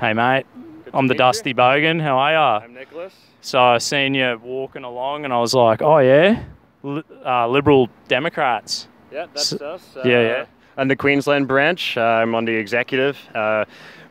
Hey, mate. Good I'm to the meet Dusty you. Bogan. How are ya? I'm Nicholas. So I seen you walking along, and I was like, oh yeah, Liberal Democrats. Yeah, S that's us. yeah. On the Queensland branch, I'm on the executive.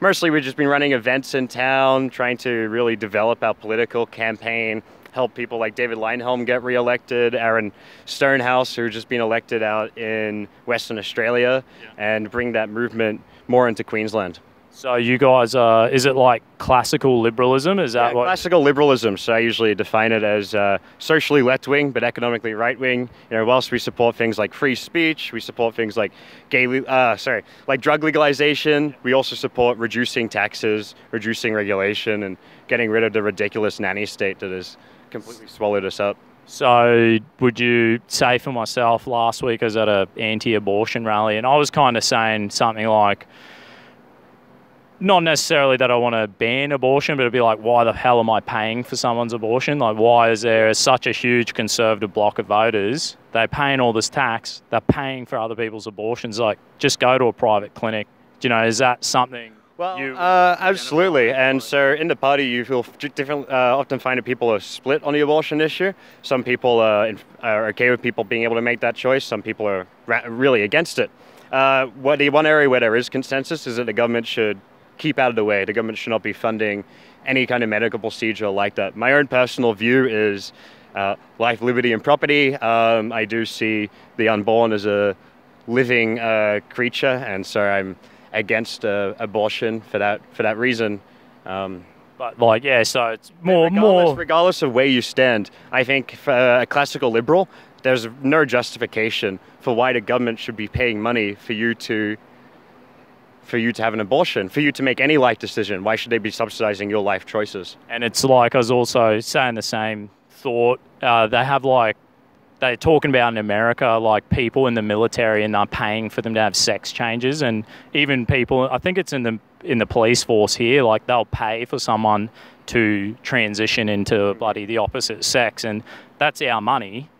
Mostly we've just been running events in town, trying to really develop our political campaign, help people like David Leyonhjelm get re-elected, Aaron Stonehouse, who's just been elected out in Western Australia, and bring that movement more into Queensland. So you guys, is it like classical liberalism? Is that what? Classical liberalism. So I usually define it as socially left-wing, but economically right-wing. Whilst we support things like free speech, we support things like like drug legalization. We also support reducing taxes, reducing regulation, and getting rid of the ridiculous nanny state that has completely swallowed us up. So would you say, for myself, last week I was at a anti-abortion rally, and I was kind of saying something like, not necessarily that I want to ban abortion, but it'd be like, why the hell am I paying for someone's abortion? Like, why is there such a huge conservative block of voters? They're paying all this tax. They're paying for other people's abortions. Like, just go to a private clinic. Is that something? Well, absolutely. And so in the party, you feel often find that people are split on the abortion issue. Some people are okay with people being able to make that choice. Some people are really against it. The one area where there is consensus is that the government should keep out of the way. The government should not be funding any kind of medical procedure like that. My own personal view is life, liberty, and property. I do see the unborn as a living creature, and so I'm against abortion for that reason. But so it's more. Regardless of where you stand, I think for a classical liberal, there's no justification for why the government should be paying money for you to have an abortion, for you to make any life decision. Why should they be subsidizing your life choices? And it's like, I was also saying the same thought. They're talking about in America, like people in the military, and they're paying for them to have sex changes, and even people, I think it's in the police force here, like they'll pay for someone to transition into bloody the opposite sex, and that's our money.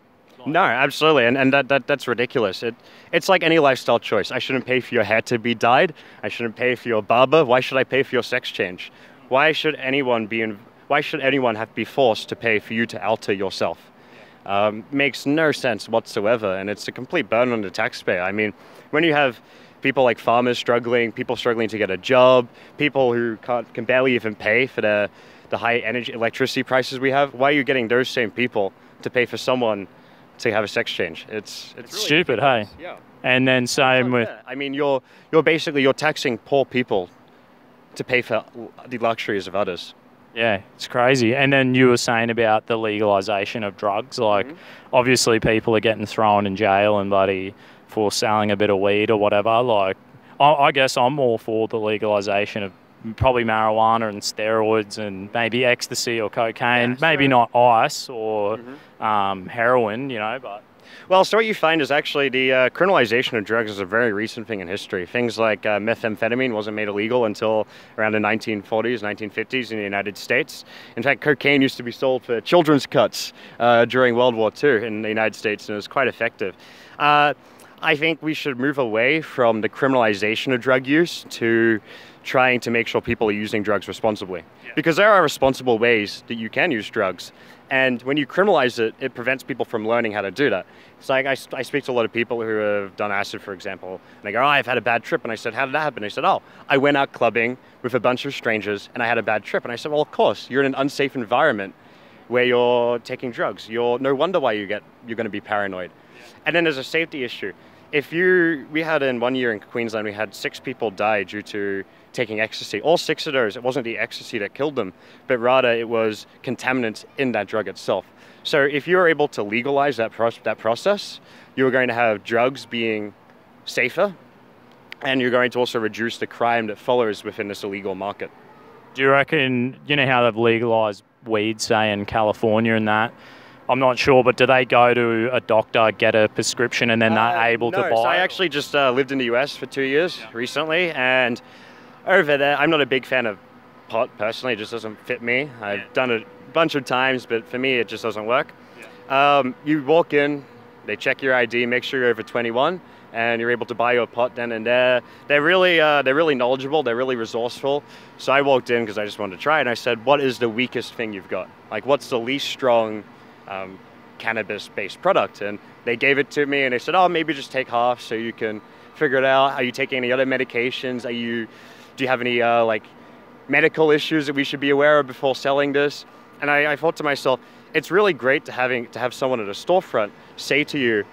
No, absolutely, and that's ridiculous. It's like any lifestyle choice. I shouldn't pay for your hair to be dyed. I shouldn't pay for your barber. Why should I pay for your sex change? Why should anyone have to be forced to pay for you to alter yourself? Makes no sense whatsoever, and it's a complete burden on the taxpayer. I mean, when you have people like farmers struggling, people struggling to get a job, people who can barely even pay for the high electricity prices we have, why are you getting those same people to pay for someone to have a sex change? It's really stupid, hey? Yeah. And then same with... I mean, you're taxing poor people to pay for the luxuries of others. Yeah, it's crazy. And then you were saying about the legalization of drugs. Like, obviously people are getting thrown in jail and for selling a bit of weed or whatever. Like, I guess I'm all for the legalization of probably marijuana and steroids and maybe ecstasy or cocaine. Maybe not ice or heroin, but... Well, so what you find is actually the criminalization of drugs is a very recent thing in history. Things like methamphetamine wasn't made illegal until around the 1940s, 1950s in the United States. In fact, cocaine used to be sold for children's cuts during World War II in the United States, and it was quite effective. I think we should move away from the criminalization of drug use to trying to make sure people are using drugs responsibly. Because there are responsible ways that you can use drugs. And when you criminalize it, it prevents people from learning how to do that. It's like I speak to a lot of people who have done acid, for example, and they go, I've had a bad trip. And I said, how did that happen? They said, I went out clubbing with a bunch of strangers and I had a bad trip. And I said, well, of course, you're in an unsafe environment where you're taking drugs. No wonder why you're going to be paranoid. And then there's a safety issue. We had in 1 year in Queensland, we had 6 people die due to taking ecstasy. All 6 of those, it wasn't the ecstasy that killed them, but rather it was contaminants in that drug itself. So if you're able to legalize that process, you're going to have drugs being safer, and you're going to also reduce the crime that follows within this illegal market. Do you reckon, how they've legalized weed, say, in California and that? I'm not sure, but do they go to a doctor, get a prescription, and then they're able to buy it? So I actually just lived in the US for 2 years recently, and over there, I'm not a big fan of pot personally. It just doesn't fit me. I've done it a bunch of times, but for me, it just doesn't work. You walk in, they check your ID, make sure you're over 21, and you're able to buy your pot then and there. They're really knowledgeable. They're really resourceful. So I walked in because I just wanted to try, and I said, "What is the weakest thing you've got? Like, what's the least strong cannabis-based product?" And they gave it to me, and they said, "Oh, maybe just take half so you can figure it out. Are you taking any other medications? Do you have any like medical issues that we should be aware of before selling this?" And I thought to myself, it's really great to have someone at a storefront say to you,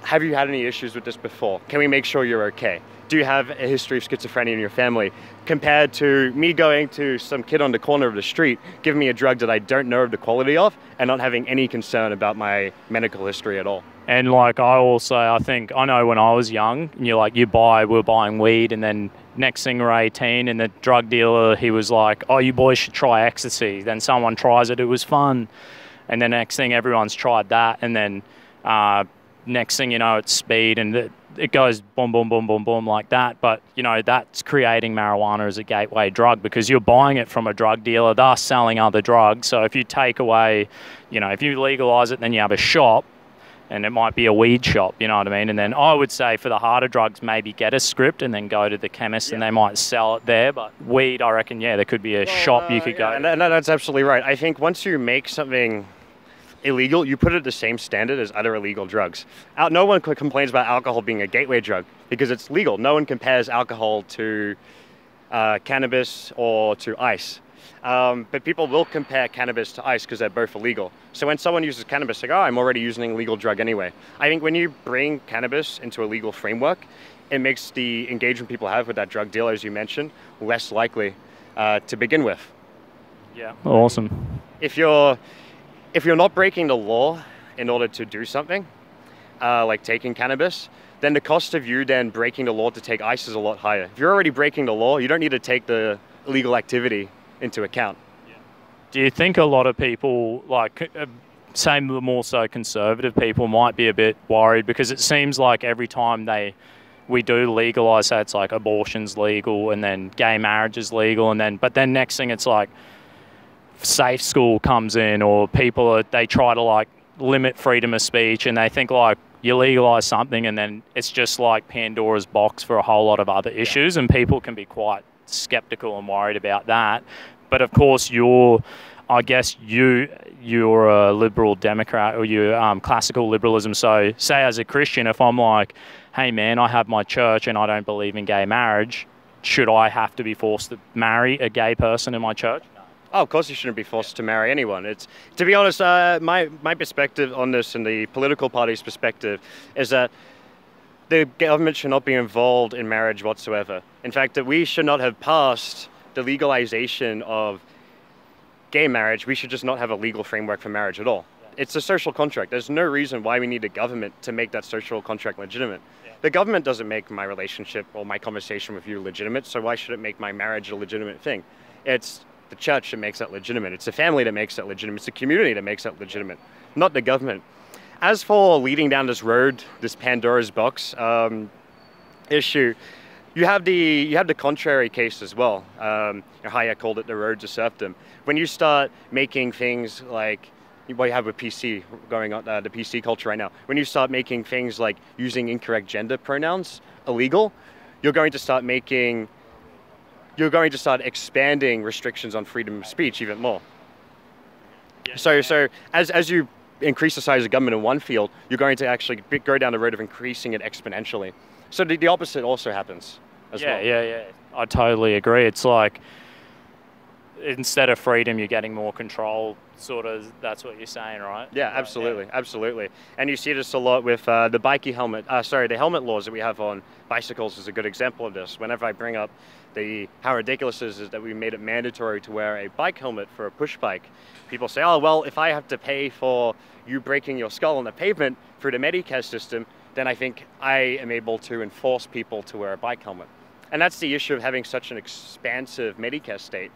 "Have you had any issues with this before? Can we make sure you're okay? Do you have a history of schizophrenia in your family?" Compared to me going to some kid on the corner of the street, giving me a drug that I don't know the quality of, and not having any concern about my medical history at all. And like I think I know when I was young, we were buying weed, and then next thing we're 18, and the drug dealer, he was like, "Oh, you boys should try ecstasy." Then someone tries it was fun. And then next thing everyone's tried that, and then next thing you know, it's speed, and it goes boom, boom, boom, boom, boom like that. But, that's creating marijuana as a gateway drug because you're buying it from a drug dealer, thus selling other drugs. So if you take away, if you legalize it, then you have a shop, and it might be a weed shop, you know what I mean? And then I would say for the harder drugs, maybe get a script and then go to the chemist and they might sell it there. But weed, I reckon, there could be a shop you could go. And that's absolutely right. I think once you make something illegal, you put it at the same standard as other illegal drugs. No one complains about alcohol being a gateway drug because it's legal. No one compares alcohol to cannabis or to ice. But people will compare cannabis to ice because they're both illegal. So when someone uses cannabis, like, "Oh, I'm already using a legal drug anyway." I think when you bring cannabis into a legal framework, it makes the engagement people have with that drug dealer, as you mentioned, less likely to begin with. Yeah, awesome. If you're not breaking the law in order to do something, like taking cannabis, then the cost of you then breaking the law to take ice is a lot higher. If you're already breaking the law, you don't need to take the illegal activity into account. Yeah. Do you think a lot of people, say more so conservative people, might be a bit worried because it seems like every time we do legalise, say it's like abortion's legal and then gay marriage is legal, but then next thing it's like safe school comes in, or they try to limit freedom of speech, and they think you legalise something and then it's just like Pandora's box for a whole lot of other issues, and people can be quite skeptical and worried about that. But of course you're a liberal Democrat, or you're classical liberalism. So say as a Christian, if I'm like, "Hey man, I have my church and I don't believe in gay marriage, should I have to be forced to marry a gay person in my church?" Oh, of course you shouldn't be forced to marry anyone. To be honest, my perspective on this and the political party's perspective is that the government should not be involved in marriage whatsoever. In fact, that we should not have passed the legalization of gay marriage. We should just not have a legal framework for marriage at all. It's a social contract. There's no reason why we need a government to make that social contract legitimate. The government doesn't make my relationship or my conversation with you legitimate, so why should it make my marriage a legitimate thing? It's the church that makes that legitimate. It's the family that makes that legitimate. It's the community that makes that legitimate, not the government. As for leading down this road, this Pandora's box issue, you have the contrary case as well. Hayek called it the road to serfdom. When you start making things like what you have with PC going on, the PC culture right now, when you start making things like using incorrect gender pronouns illegal, you're going to start expanding restrictions on freedom of speech even more. So as you increase the size of government in one field, you're going to actually go down the road of increasing it exponentially. So the opposite also happens as well. Yeah. I totally agree. It's like instead of freedom, you're getting more control. Sort of, that's what you're saying, right? Yeah, absolutely, absolutely. And you see this a lot with the helmet laws that we have on bicycles is a good example of this. Whenever I bring up how ridiculous it is that we made it mandatory to wear a bike helmet for a push bike, people say, "Oh, well, if I have to pay for you breaking your skull on the pavement through the Medicare system, then I think I am able to enforce people to wear a bike helmet." And that's the issue of having such an expansive Medicare state,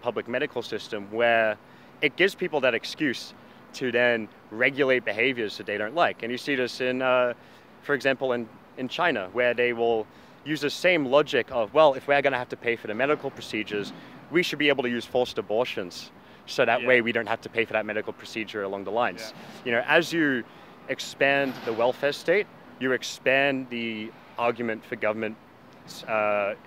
public medical system, where it gives people that excuse to then regulate behaviors that they don't like. And you see this for example, in China, where they will use the same logic of, well, if we're going to have to pay for the medical procedures, we should be able to use forced abortions. So that way we don't have to pay for that medical procedure along the lines. As you expand the welfare state, you expand the argument for government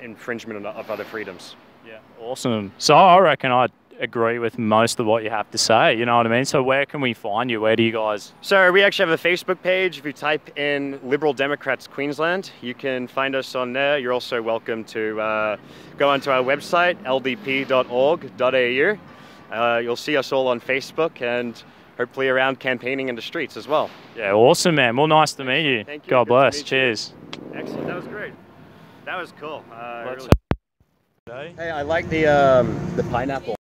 infringement of other freedoms. Yeah, awesome. So I reckon I'd agree with most of what you have to say, you know what I mean? So where can we find you? Where do you guys... So we actually have a Facebook page. If you type in Liberal Democrats Queensland, you can find us on there. You're also welcome to go onto our website, ldp.org.au. You'll see us all on Facebook and hopefully around campaigning in the streets as well. Yeah, awesome, man. Well, nice to meet you. Thank you. God Good to bless. meet you. Cheers. Excellent. That was great. That was cool. Let's Hey, I like the pineapple.